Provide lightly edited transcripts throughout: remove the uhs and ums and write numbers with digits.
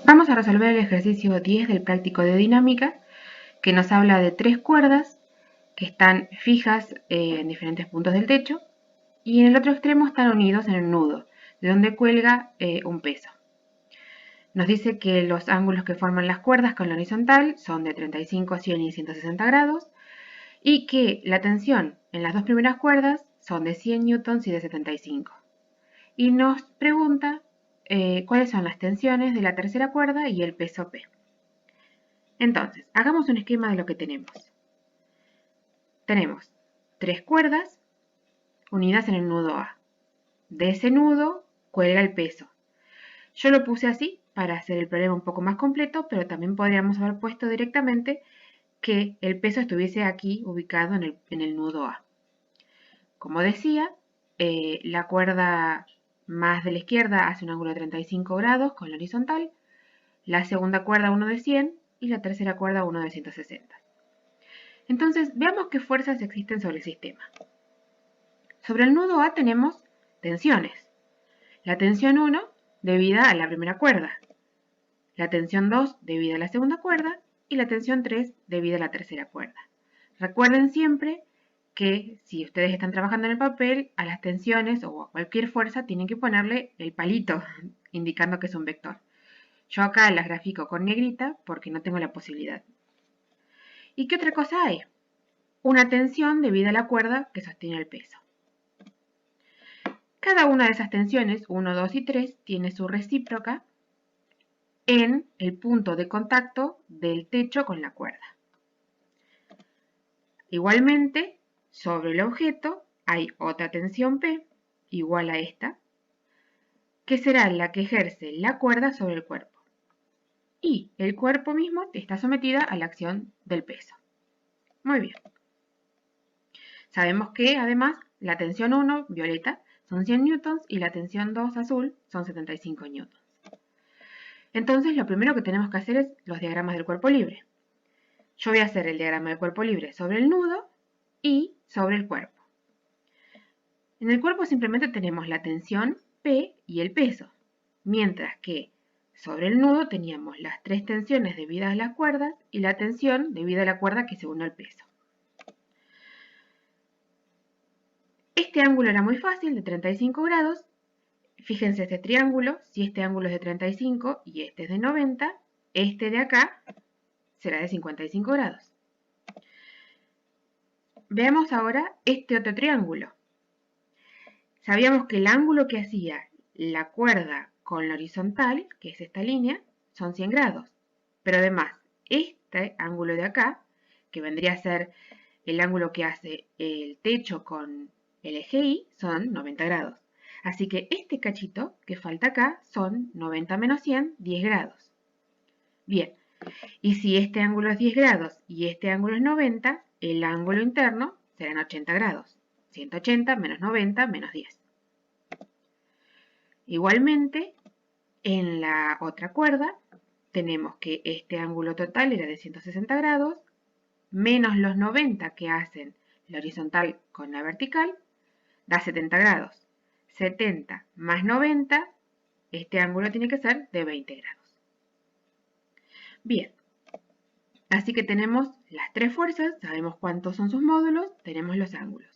Vamos a resolver el ejercicio 10 del práctico de dinámica, que nos habla de 3 cuerdas que están fijas en diferentes puntos del techo y en el otro extremo están unidos en un nudo, de donde cuelga un peso. Nos dice que los ángulos que forman las cuerdas con la horizontal son de 35, 100 y 160 grados y que la tensión en las dos primeras cuerdas son de 100 newtons y de 75. Y nos pregunta cuáles son las tensiones de la tercera cuerda y el peso P. Entonces, hagamos un esquema de lo que tenemos. Tenemos 3 cuerdas unidas en el nudo A. De ese nudo cuelga el peso. Yo lo puse así para hacer el problema un poco más completo, pero también podríamos haber puesto directamente que el peso estuviese aquí ubicado en el nudo A. Como decía, la cuerda más de la izquierda hace un ángulo de 35 grados con la horizontal, la segunda cuerda uno de 100 y la tercera cuerda uno de 160. Entonces, veamos qué fuerzas existen sobre el sistema. Sobre el nudo A tenemos tensiones. La tensión 1 debida a la primera cuerda, la tensión 2 debida a la segunda cuerda y la tensión 3 debida a la tercera cuerda. Recuerden siempre que si ustedes están trabajando en el papel, a las tensiones o a cualquier fuerza tienen que ponerle el palito, indicando que es un vector. Yo acá las grafico con negrita porque no tengo la posibilidad. ¿Y qué otra cosa hay? Una tensión debida a la cuerda que sostiene el peso. Cada una de esas tensiones, 1, 2 y 3, tiene su recíproca en el punto de contacto del techo con la cuerda. Igualmente, sobre el objeto hay otra tensión P, igual a esta, que será la que ejerce la cuerda sobre el cuerpo. Y el cuerpo mismo está sometida a la acción del peso. Muy bien. Sabemos que, además, la tensión 1, violeta, son 100 newtons y la tensión 2, azul, son 75 newtons. Entonces, lo primero que tenemos que hacer es los diagramas del cuerpo libre. Yo voy a hacer el diagrama del cuerpo libre sobre el nudo y sobre el cuerpo. En el cuerpo simplemente tenemos la tensión P y el peso, mientras que sobre el nudo teníamos las 3 tensiones debidas a las cuerdas y la tensión debida a la cuerda que se une al peso. Este ángulo era muy fácil, de 35 grados. Fíjense este triángulo, si este ángulo es de 35 y este es de 90, este de acá será de 55 grados. Veamos ahora este otro triángulo. Sabíamos que el ángulo que hacía la cuerda con la horizontal, que es esta línea, son 100 grados. Pero además, este ángulo de acá, que vendría a ser el ángulo que hace el techo con el eje Y, son 90 grados. Así que este cachito que falta acá son 90 menos 100, 10 grados. Bien, y si este ángulo es 10 grados y este ángulo es 90, el ángulo interno serán 80 grados. 180 menos 90 menos 10. Igualmente, en la otra cuerda tenemos que este ángulo total era de 160 grados, menos los 90 que hacen la horizontal con la vertical, da 70 grados. 70 más 90, este ángulo tiene que ser de 20 grados. Bien, así que tenemos las 3 fuerzas, sabemos cuántos son sus módulos, tenemos los ángulos.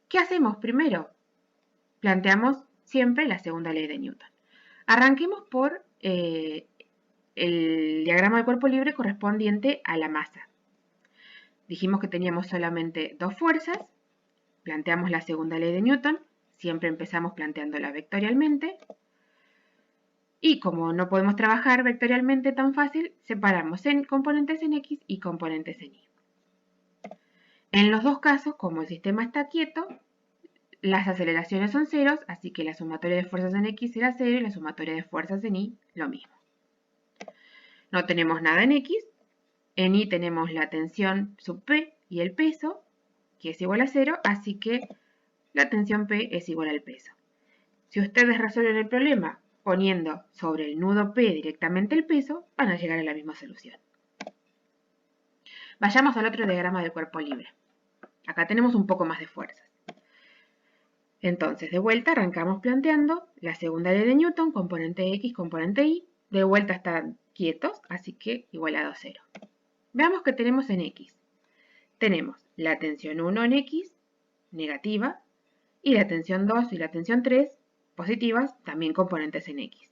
¿Qué hacemos primero? Planteamos siempre la segunda ley de Newton. Arranquemos por el diagrama del cuerpo libre correspondiente a la masa. Dijimos que teníamos solamente 2 fuerzas, planteamos la segunda ley de Newton, siempre empezamos planteándola vectorialmente, y como no podemos trabajar vectorialmente tan fácil, separamos en componentes en X y componentes en Y. En los dos casos, como el sistema está quieto, las aceleraciones son ceros, así que la sumatoria de fuerzas en X será 0 y la sumatoria de fuerzas en Y lo mismo. No tenemos nada en X, en Y tenemos la tensión sub P y el peso, que es igual a 0, así que la tensión P es igual al peso. Si ustedes resuelven el problema poniendo sobre el nudo P directamente el peso, van a llegar a la misma solución. Vayamos al otro diagrama del cuerpo libre. Acá tenemos un poco más de fuerzas. Entonces, de vuelta, arrancamos planteando la segunda ley de Newton, componente X, componente Y, de vuelta están quietos, así que igualado a 0. Veamos qué tenemos en X. Tenemos la tensión 1 en X, negativa, y la tensión 2 y la tensión 3, positivas, también componentes en X.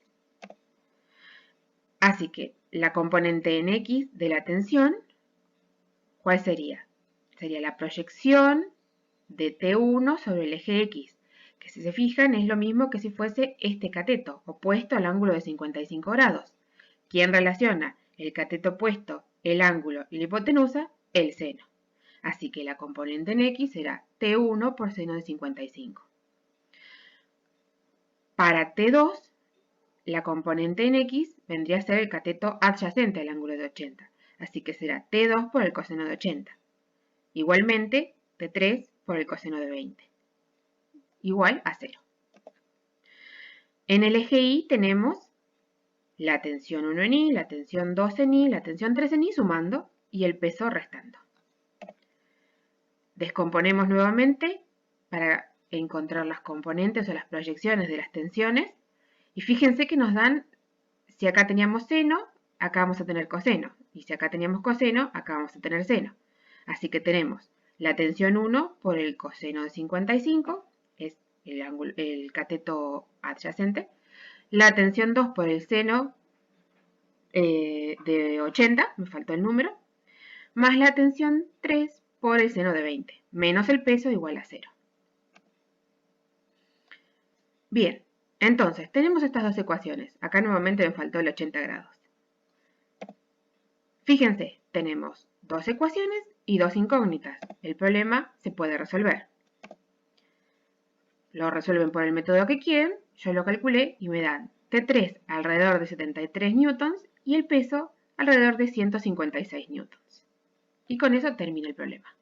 Así que la componente en X de la tensión, ¿cuál sería? Sería la proyección de T1 sobre el eje X, que si se fijan es lo mismo que si fuese este cateto, opuesto al ángulo de 55 grados. ¿Quién relaciona el cateto opuesto, el ángulo y la hipotenusa? El seno. Así que la componente en X será T1 por seno de 55. Para T2, la componente en X vendría a ser el cateto adyacente al ángulo de 80. Así que será T2 por el coseno de 80. Igualmente, T3 por el coseno de 20. Igual a 0. En el eje Y tenemos la tensión 1 en Y, la tensión 2 en Y, la tensión 3 en Y sumando y el peso restando. Descomponemos nuevamente para encontrar las componentes o las proyecciones de las tensiones. Y fíjense que nos dan, si acá teníamos seno, acá vamos a tener coseno. Y si acá teníamos coseno, acá vamos a tener seno. Así que tenemos la tensión 1 por el coseno de 55, es el cateto adyacente. La tensión 2 por el seno de 80, me faltó el número. Más la tensión 3 por el seno de 20, menos el peso igual a 0. Bien, entonces tenemos estas dos ecuaciones. Acá nuevamente me faltó el 80 grados. Fíjense, tenemos dos ecuaciones y dos incógnitas. El problema se puede resolver. Lo resuelven por el método que quieren, yo lo calculé y me dan T3 alrededor de 73 newtons y el peso alrededor de 156 newtons. Y con eso termina el problema.